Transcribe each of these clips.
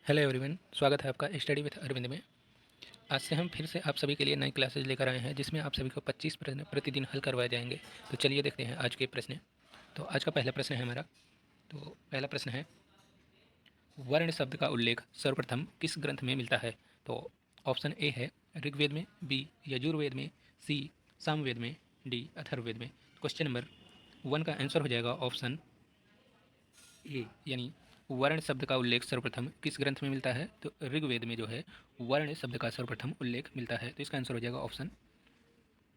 Hello everyone, स्वागत है आपका स्टडी विद अरविंद में। आज से हम फिर से आप सभी के लिए नई क्लासेज लेकर आए हैं जिसमें आप सभी को 25 प्रश्न प्रतिदिन हल करवाए जाएंगे। तो चलिए देखते हैं आज के प्रश्न। तो आज का पहला प्रश्न है हमारा। तो पहला प्रश्न है, वर्ण शब्द का उल्लेख सर्वप्रथम किस ग्रंथ में मिलता है? तो ऑप्शन ए है ऋग्वेद में, बी यजुर्वेद में, सी सामवेद में, डी अथर्ववेद में। क्वेश्चन नंबर 1 का आंसर हो जाएगा ऑप्शन ए, यानी वर्ण शब्द का उल्लेख सर्वप्रथम किस ग्रंथ में मिलता है? तो ऋग्वेद में जो है वर्ण शब्द का सर्वप्रथम उल्लेख मिलता है। तो इसका आंसर हो जाएगा ऑप्शन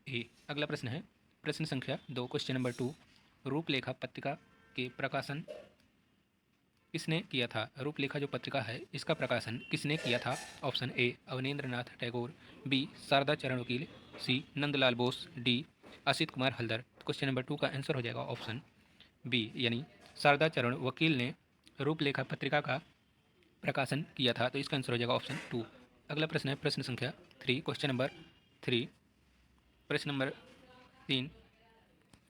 ए। अगला प्रश्न है प्रश्न संख्या 2, क्वेश्चन नंबर 2। रूपलेखा पत्रिका के प्रकाशन किसने किया था? रूपलेखा जो पत्रिका है इसका प्रकाशन किसने किया था? Option A Abanindra Nath Tagore, B Sharda Charan Vakil, C Nandlal Bose, D Asit Kumar Haldar. Question number 2 का आंसर हो जाएगा ऑप्शन बी, यानी शारदा चरण वकील ने रूपलेखा पत्रिका का प्रकाशन किया था। तो इसका आंसर हो जाएगा ऑप्शन 2। अगला प्रश्न है प्रश्न संख्या 3, क्वेश्चन नंबर 3। प्रश्न नंबर 3,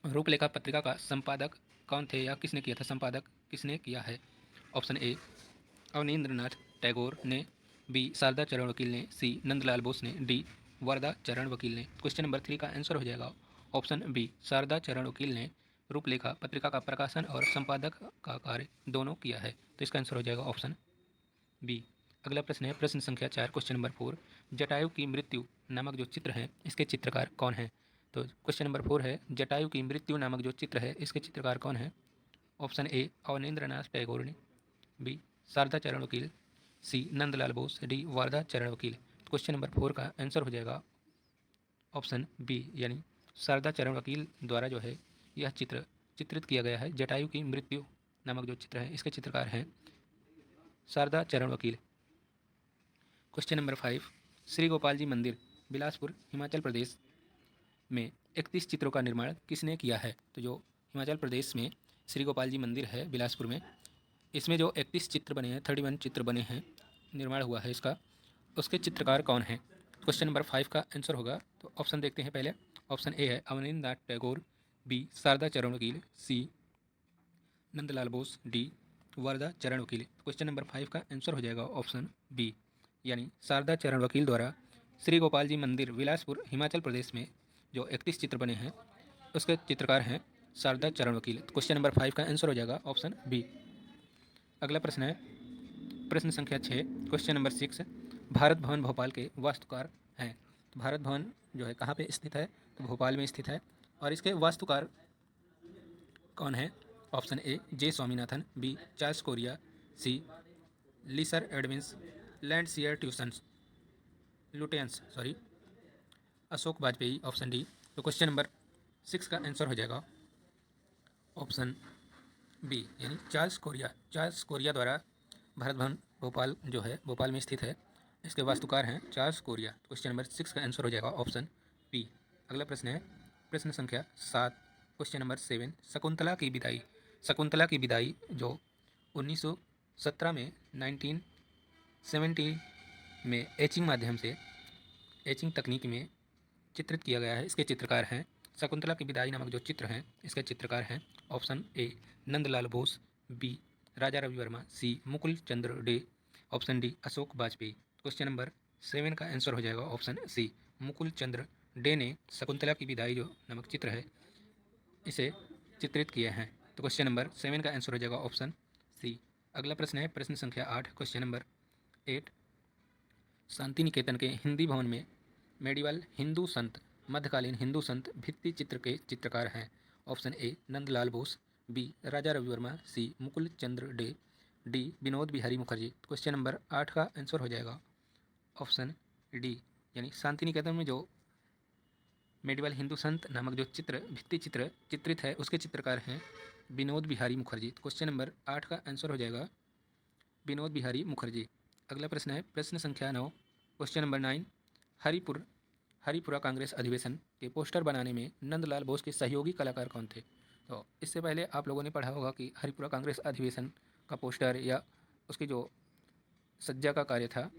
रूपलेखा पत्रिका का संपादक कौन थे या किसने किया था? संपादक किसने किया है? ऑप्शन ए अवनींद्र नाथ टैगोर ने, बी शारदा चरण वकील ने, सी नंदलाल बोस ने, डी वरदा चरण वकील ने। क्वेश्चन नंबर 3 का आंसर हो जाएगा ऑप्शन बी, शारदा चरण वकील ने रूपलेखा पत्रिका का प्रकाशन और संपादक का कार्य दोनों किया है। तो इसका आंसर हो जाएगा ऑप्शन बी। अगला प्रश्न है प्रश्न संख्या 4, क्वेश्चन नंबर 4। जटायु की मृत्यु नामक जो चित्र है इसके चित्रकार कौन है? तो क्वेश्चन नंबर 4 है, जटायु की मृत्यु नामक जो चित्र है इसके चित्रकार कौन है? ऑप्शन ए अवनींद्र नाथ टैगोर ने, B Sharda Charan Vakil, C Nandlal Bose, D वारदा चरण वकील। क्वेश्चन नंबर 4 का आंसर हो जाएगा ऑप्शन बी, यानी शारदा चरण वकील द्वारा जो है यह चित्र चित्रित किया गया है। जटायु की मृत्यु नामक जो चित्र है इसके चित्रकार हैं शारदा चरण वकील। क्वेश्चन नंबर 5, श्री गोपाल जी मंदिर बिलासपुर हिमाचल प्रदेश में 31 चित्रों का निर्माण किसने किया है? तो जो हिमाचल प्रदेश में श्री गोपाल जी मंदिर है बिलासपुर में, इसमें जो 31 चित्र बने हैं, 31 चित्र बने हैं, निर्माण हुआ है इसका, उसके चित्रकार कौन हैं? क्वेश्चन नंबर 5 का आंसर होगा, तो ऑप्शन देखते हैं पहले। ऑप्शन ए है Avanindra Nath Tagore, B Sharda Charan Vakil, C Nandlal Bose, D वरदा चरण वकील। क्वेश्चन नंबर 5 का आंसर हो जाएगा ऑप्शन बी, यानी शारदा चरण वकील द्वारा श्री गोपाल जी मंदिर बिलासपुर हिमाचल प्रदेश में जो 31 चित्र बने हैं उसके चित्रकार हैं शारदा चरण वकील। क्वेश्चन नंबर 5 का आंसर हो जाएगा ऑप्शन बी। अगला प्रश्न है प्रश्न संख्या 6, क्वेश्चन नंबर 6। भारत भवन भोपाल के वास्तुकार हैं। तो भारत भवन जो है कहाँ पे स्थित है? तो भोपाल में स्थित है। और इसके वास्तुकार कौन है? Option A J Swaminathan, B Charles Correa, C लीसर एडविंस, लैंडसियर ट्यूसन्स Lutyens sorry Ashok Vajpayee. Option D. तो क्वेश्चन नंबर 6 का आंसर हो जाएगा ऑप्शन बी, यानी चार्ल्स कोरिया। चार्ल्स कोरिया द्वारा भारत भवन भोपाल जो है भोपाल में स्थित है, इसके वास्तुकार हैं चार्ल्स कोरिया। क्वेश्चन नंबर 6 का आंसर हो जाएगा ऑप्शन बी। अगला प्रश्न है प्रश्न संख्या 7, क्वेश्चन नंबर 7। शकुंतला की विदाई। शकुंतला की विदाई जो 1917 में 1970 में एचिंग माध्यम से, एचिंग तकनीक में चित्रित किया गया है। इसके चित्रकार हैं शकुंतला की विदाई नामक जो चित्र हैं इसके चित्रकार हैं option A Nandlal Bose, B Raja Ravi Varma, C Mukul Chandra De, option D Ashok Vajpeyi. Question number 7 का आंसर हो जाएगा ऑप्शन सी, मुकुल चंद्र डे ने शकुंतला की विदाई जो नामक चित्र है इसे चित्रित किए हैं। तो क्वेश्चन नंबर 7 का आंसर हो जाएगा ऑप्शन सी। अगला प्रश्न है प्रश्न संख्या 8, क्वेश्चन नंबर 8। शांति निकेतन के हिंदी भवन में मेडिवल हिंदू संत, मध्यकालीन हिंदू संत भित्ति चित्र के चित्रकार हैं। Option A Nandlal Bose, B Raja Ravi Varma, C Mukul Chandra day, D Vinod Bihari Mukherjee. Question number 8 का आंसर हो जाएगा ऑप्शन डी, यानी शांति निकेतन में जो मेडिवल हिंदू संत नामक जो चित्र भित्ति चित्र चित्रित है उसके चित्रकार हैं विनोद बिहारी मुखर्जी। क्वेश्चन नंबर 8 का आंसर हो जाएगा विनोद बिहारी मुखर्जी। अगला प्रश्न है प्रश्न संख्या 9, क्वेश्चन नंबर 9। हरिपुरा कांग्रेस अधिवेशन के पोस्टर बनाने में नंदलाल बोस के सहयोगी कलाकार कौन थे? तो इससे पहले आप लोगों ने पढ़ा होगा कि हरिपुरा कांग्रेस अधिवेशन का पोस्टर या उसकी जो सज्जा का कार्य था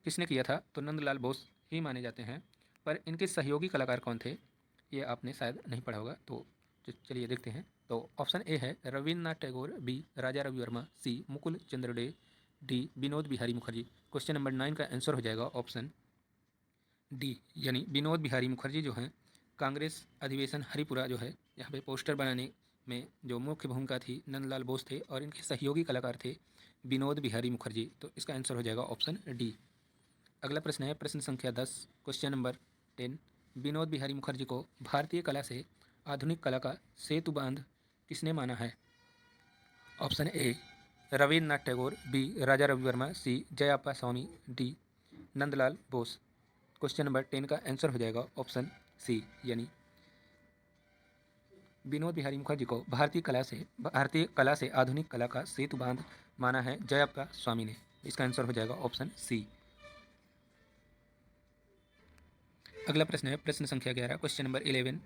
किसने किया था? तो नंदलाल बोस ही माने जाते हैं। पर इनके सहयोगी कलाकार कौन थे ये आपने शायद नहीं पढ़ा होगा, तो चलिए देखते हैं। तो ऑप्शन ए है Rabindranath Tagore, B Raja Ravi Varma, C Mukul Chandra day, D Vinod Bihari Mukherjee. Question number 9 का आंसर हो जाएगा ऑप्शन डी, यानी विनोद बिहारी मुखर्जी जो हैं कांग्रेस अधिवेशन हरिपुरा जो है यहाँ पे पोस्टर बनाने में जो मुख्य भूमिका थी नंदलाल बोस थे और इनके सहयोगी कलाकार थे विनोद बिहारी मुखर्जी। तो इसका आंसर हो जाएगा ऑप्शन डी। अगला प्रश्न है प्रश्न संख्या 10, क्वेश्चन नंबर 10। विनोद बिहारी मुखर्जी को भारतीय कला से आधुनिक कला का सेतु बांध किसने माना है? Option A Rabindranath Tagore, B Raja Ravi Varma, C Jayappa Swamy, D Nandlal Bose. Question number 10 का आंसर हो जाएगा ऑप्शन सी, यानी विनोद बिहारी मुखर्जी को भारतीय कला से आधुनिक कला का सेतु बांध माना है जयाप्पा स्वामी ने। इसका आंसर हो जाएगा ऑप्शन सी। अगला प्रश्न है प्रश्न संख्या 11, क्वेश्चन नंबर 11।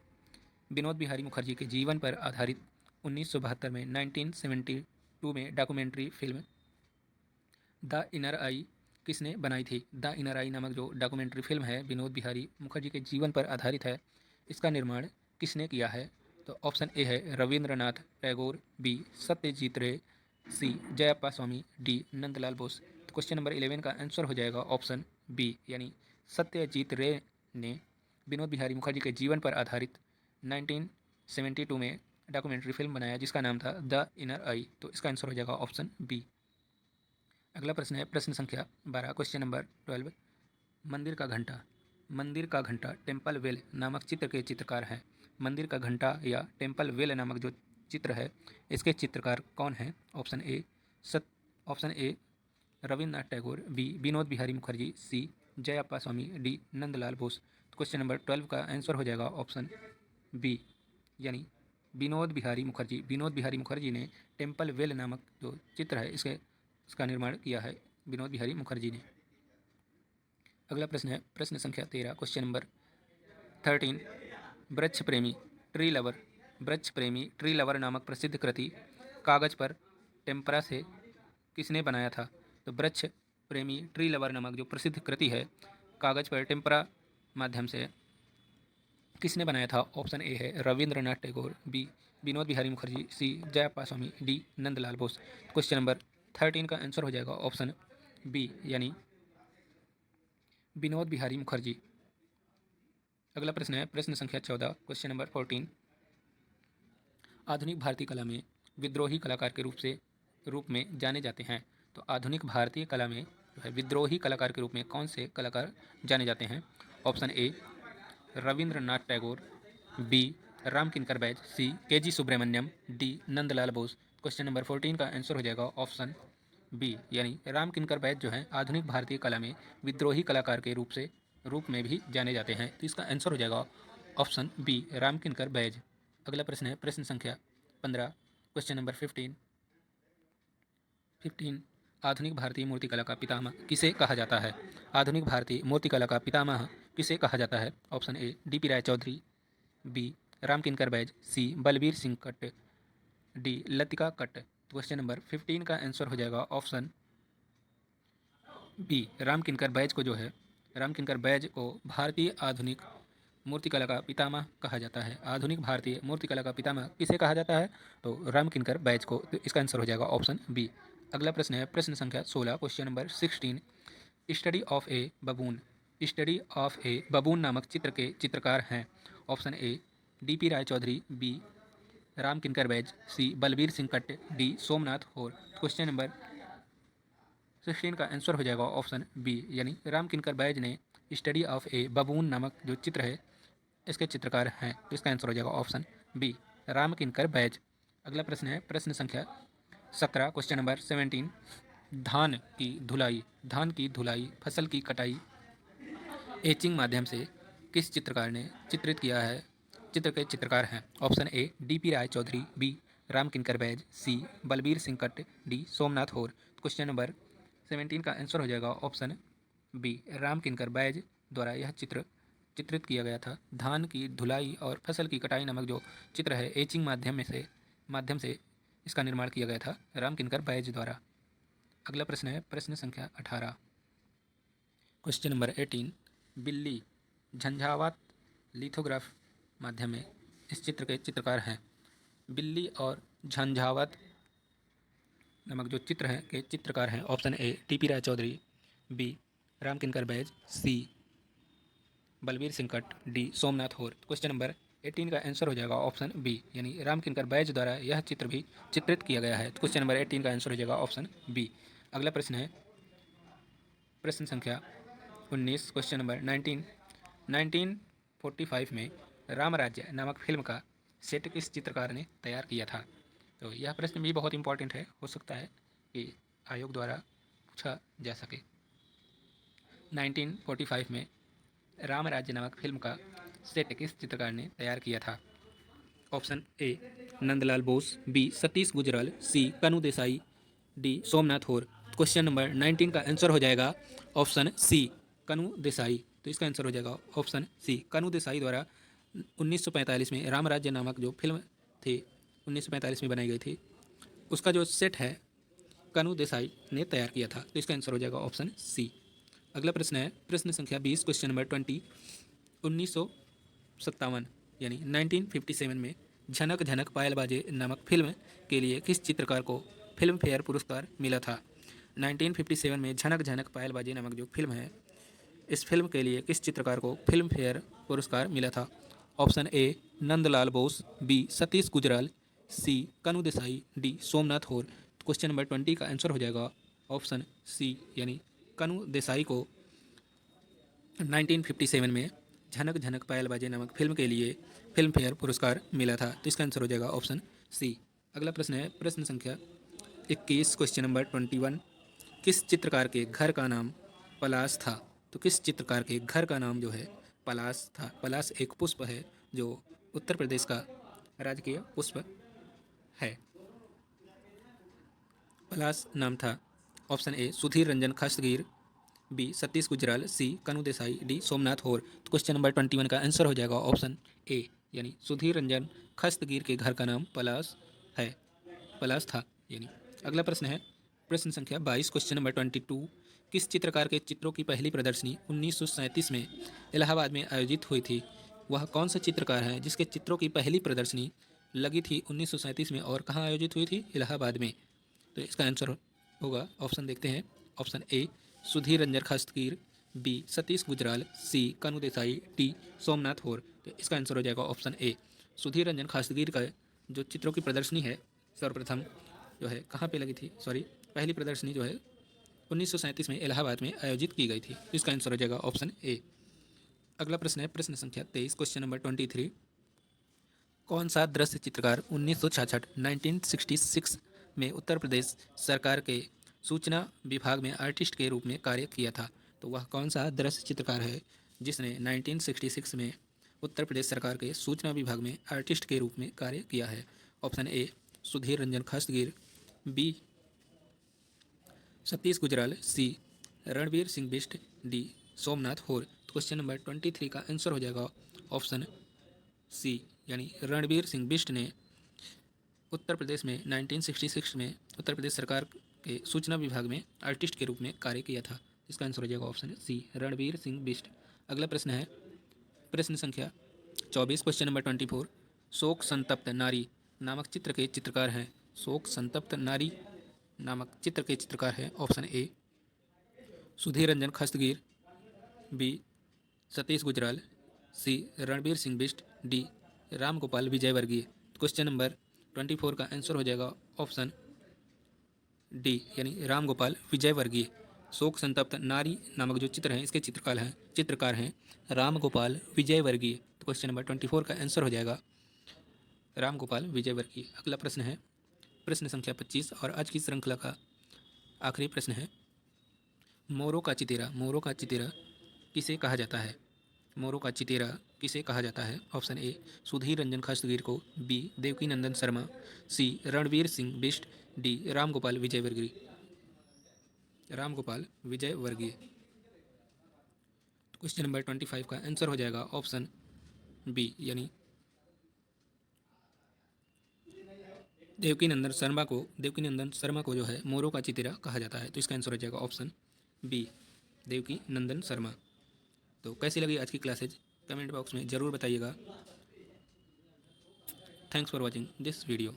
विनोद बिहारी मुखर्जी के जीवन पर आधारित 1972 में 1972 में डॉक्यूमेंट्री फिल्म द इनर आई किसने बनाई थी? द इनर आई नामक जो डॉक्यूमेंट्री फिल्म है विनोद बिहारी मुखर्जी के जीवन पर आधारित है, इसका निर्माण किसने किया है? तो ऑप्शन ए है रविंद्रनाथ टैगोर, बी सत्यजीत रे, सी जयप्पा स्वामी, डी नंदलाल बोस। तो क्वेश्चन नंबर 11 का आंसर हो जाएगा ऑप्शन बी, यानी सत्यजीत रे ने विनोद बिहारी मुखर्जी के जीवन पर आधारित 1972 में डॉक्यूमेंट्री फिल्म बनाया जिसका नाम था द इनर आई। तो इसका आंसर हो जाएगा ऑप्शन बी। अगला प्रश्न है प्रश्न संख्या 12, क्वेश्चन नंबर 12। मंदिर का घंटा टेम्पल वेल नामक चित्र के चित्रकार हैं। मंदिर का घंटा या टेम्पल वेल नामक जो चित्र है इसके चित्रकार कौन है? Option A Rabindranath Tagore, B Vinod Bihari Mukherjee, C Jayappa Swamy, D Nandlal Bose. तो क्वेश्चन नंबर 12 का आंसर हो जाएगा ऑप्शन बी, यानी विनोद बिहारी मुखर्जी ने टेम्पल वेल नामक जो चित्र है इसका निर्माण किया है विनोद बिहारी मुखर्जी ने। अगला प्रश्न है प्रश्न संख्या 13, क्वेश्चन नंबर 13। वृक्ष प्रेमी ट्री लवर नामक प्रसिद्ध कृति कागज पर टेम्परा से किसने बनाया था? तो वृक्ष प्रेमी ट्री लवर नामक जो प्रसिद्ध कृति है कागज पर टेम्परा माध्यम से किसने बनाया था? ऑप्शन ए है Rabindranath Tagore, B Vinod Bihari Mukherjee, C Jayappa Swamy, D Nandlal Bose. Question number 13 का आंसर हो जाएगा ऑप्शन बी, यानी विनोद बिहारी मुखर्जी। अगला प्रश्न है प्रश्न संख्या 14, क्वेश्चन नंबर 14। आधुनिक भारतीय कला में विद्रोही कलाकार के रूप में जाने जाते हैं। तो आधुनिक भारतीय कला में जो है विद्रोही कलाकार के रूप में कौन से कलाकार जाने जाते हैं? Option A Rabindranath Tagore, B Ramkinkar Baij, C K G. Subramanyan, D Nandlal Bose. Question number 14 का आंसर हो जाएगा ऑप्शन बी, यानी रामकिंकर बैज जो है आधुनिक भारतीय कला में विद्रोही कलाकार के रूप में भी जाने जाते हैं। तो इसका आंसर हो जाएगा ऑप्शन बी रामकिंकर बैज। अगला प्रश्न है प्रश्न संख्या 15, क्वेश्चन नंबर 15। आधुनिक भारतीय मूर्तिकला का पितामह किसे कहा जाता है? आधुनिक भारतीय मूर्तिकला का पितामह किसे कहा जाता है? Option A D P. Roy Chowdhury, B Ramkinkar Baij, C Balbir Singh Katt, D Latika कट्ट। क्वेश्चन नंबर 15 का आंसर हो जाएगा ऑप्शन बी रामकिंकर बैज को भारतीय आधुनिक मूर्तिकला का पितामह कहा जाता है। आधुनिक भारतीय मूर्तिकला का पितामह किसे कहा जाता है? तो रामकिंकर बैज को। तो इसका आंसर हो जाएगा ऑप्शन बी। अगला प्रश्न है प्रश्न संख्या 16, question number 16। Study of a baboon नामक चित्र के चित्रकार हैं। Option A D P. Roy Chowdhury, B Ramkinkar Baij, C Balbir Singh Katt, D Somnath Hore. Question number 16 का आंसर हो जाएगा ऑप्शन बी, यानी रामकिंकर बैज ने स्टडी ऑफ ए बबून नामक जो चित्र है इसके चित्रकार हैं। तो इसका आंसर हो जाएगा ऑप्शन बी रामकिंकर बैज। अगला प्रश्न है प्रश्न संख्या 17, क्वेश्चन नंबर 17। धान की धुलाई फसल की कटाई एचिंग माध्यम से किस चित्रकार ने चित्रित किया है? चित्र के चित्रकार हैं। Option A D P. Roy Chowdhury, B Ramkinkar Baij, C Balbir Singh Katt, D Somnath Hore. Question number 17 का आंसर हो जाएगा ऑप्शन बी रामकिंकर बैज द्वारा यह चित्रित किया गया था। धान की धुलाई और फसल की कटाई नामक जो चित्र है एचिंग माध्यम से इसका निर्माण किया गया था रामकिंकर बैज द्वारा। अगला प्रश्न है प्रश्न संख्या 18, क्वेश्चन नंबर 18। बिल्ली झंझावात लिथोग्राफ माध्यम में इस चित्र के चित्रकार हैं। बिल्ली और झंझावात नामक जो चित्र है के चित्रकार हैं। Option A TP Roy Chowdhury, B Ramkinkar Baij, C Balbir Singh Katt, D Somnath Hore. Question number 18 का आंसर हो जाएगा ऑप्शन बी, यानी रामकिंकर बैज द्वारा यह चित्र भी चित्रित किया गया है। तो क्वेश्चन नंबर 18 का आंसर हो जाएगा ऑप्शन बी। अगला प्रश्न है प्रश्न संख्या 19, क्वेश्चन नंबर 19। 1945 में राम राज्य नामक फिल्म का सेट किस चित्रकार ने तैयार किया था? तो यह प्रश्न भी बहुत इंपॉर्टेंट है, हो सकता है कि आयोग द्वारा पूछा जा सके। 1945 में राम राज्य नामक फिल्म का सेट किस चित्रकार ने तैयार किया था? Option A Nandlal Bose, B Satish Gujral, C Kanu Desai, D Somnath Hore. Question number 19 का आंसर हो जाएगा ऑप्शन सी कनु देसाई। तो इसका आंसर हो जाएगा ऑप्शन सी कनु देसाई द्वारा 1945 में राम राज्य नामक जो फिल्म थी 1945 में बनाई गई थी, उसका जो सेट है कनु देसाई ने तैयार किया था। तो इसका आंसर हो जाएगा ऑप्शन सी। अगला प्रश्न है प्रश्न संख्या 20, क्वेश्चन नंबर 20। 1957 यानी 1957 में झनक झनक पायल बाजे नामक फिल्म के लिए किस चित्रकार को फिल्म फेयर पुरस्कार मिला था? 1957 में झनक झनक पायल बाजे नामक जो फिल्म है, इस फिल्म के लिए किस चित्रकार को फिल्म फेयर पुरस्कार मिला था? Option A Nandlal Bose, B Satish Gujral, C Kanu Desai, D Somnath Hore. Question number 20 का आंसर हो जाएगा ऑप्शन सी, यानी कनु देसाई को 1957 में झनक झनक पायल बाजे नामक फिल्म के लिए फिल्म फेयर पुरस्कार मिला था। तो इसका आंसर हो जाएगा ऑप्शन सी। अगला प्रश्न है प्रश्न संख्या 21, क्वेश्चन नंबर 21। किस चित्रकार के घर का नाम पलाश था? तो किस चित्रकार के घर का नाम जो है पलाश था? पलाश एक पुष्प है जो उत्तर प्रदेश का राजकीय पुष्प है। पलाश नाम था option A Sudhir Ranjan Khastgir, B Satish Gujral, C Kanu Desai, D Somnath होर। तो क्वेश्चन नंबर 21 का आंसर हो जाएगा ऑप्शन ए, यानी सुधीर रंजन खस्तगीर के घर का नाम पलाश है, पलाश था यानी। अगला प्रश्न है प्रश्न संख्या 22, क्वेश्चन नंबर 22। किस चित्रकार के चित्रों की पहली प्रदर्शनी 1937 में इलाहाबाद में आयोजित हुई थी? वह कौन सा चित्रकार है जिसके चित्रों की पहली प्रदर्शनी लगी थी 1937 में और कहाँ आयोजित हुई थी? इलाहाबाद में। तो इसका आंसर होगा, ऑप्शन देखते हैं। Option A Sudhir Ranjan Khastgir, B Satish Gujral, C Kanu Desai, D Somnath होर। तो इसका आंसर हो जाएगा ऑप्शन ए सुधीर रंजन खस्तगीर का जो चित्रों की प्रदर्शनी है सर्वप्रथम जो है कहाँ पे लगी थी, सॉरी पहली प्रदर्शनी जो है 1937 में इलाहाबाद में आयोजित की गई थी। तो इसका आंसर हो जाएगा ऑप्शन ए। अगला प्रश्न है प्रश्न संख्या 23, क्वेश्चन नंबर 23। कौन सा दृश्य चित्रकार 1966 1966 में उत्तर प्रदेश सरकार के सूचना विभाग में आर्टिस्ट के रूप में कार्य किया था? तो वह कौन सा दृश्य चित्रकार है जिसने 1966 में उत्तर प्रदेश सरकार के सूचना विभाग में आर्टिस्ट के रूप में कार्य किया है? Option A Sudhir Ranjan Khastgir, B Satish Gujral, C Ranbir Singh Bisht, D Somnath Hore. Question number 23 का आंसर हो जाएगा ऑप्शन सी, यानी रणवीर सिंह बिष्ट ने उत्तर प्रदेश में 1966 में उत्तर प्रदेश सरकार के सूचना विभाग में आर्टिस्ट के रूप में कार्य किया था। इसका आंसर हो जाएगा ऑप्शन सी रणवीर सिंह बिष्ट। अगला प्रश्न है प्रश्न संख्या 24, क्वेश्चन नंबर 24। शोक संतप्त नारी नामक चित्र के चित्रकार हैं। शोक संतप्त नारी नामक चित्र के चित्रकार हैं। Option A Sudhir Ranjan Khastgir, B Satish Gujral, C Ranbir Singh Bisht, D Ram Gopal Vijayvargiya. Question number 24 का आंसर हो जाएगा ऑप्शन डी, यानी राम गोपाल विजयवर्गीय। शोक संतप्त नारी नामक जो चित्र है इसके चित्रकार हैं राम गोपाल विजयवर्गीय। तो क्वेश्चन नंबर 24 का आंसर हो जाएगा राम गोपाल विजयवर्गीय। अगला प्रश्न है प्रश्न संख्या 25 और आज की श्रृंखला का आखिरी प्रश्न है मोरों का चितेरा किसे कहा जाता है? मोरों का चितेरा किसे कहा जाता है? ऑप्शन ए सुधीर रंजन खस्तगीर को, B Devki Nandan Sharma, C Ranbir Singh Bisht, D Ram Gopal Vijayvargiya. Question number 25 का आंसर हो जाएगा ऑप्शन बी, यानी देवकी नंदन शर्मा को जो है मोरों का चितेरा कहा जाता है। तो इसका आंसर हो जाएगा ऑप्शन बी देवकी नंदन शर्मा। तो कैसी लगी आज की क्लासेज कमेंट बॉक्स में ज़रूर बताइएगा। Thanks for watching this video.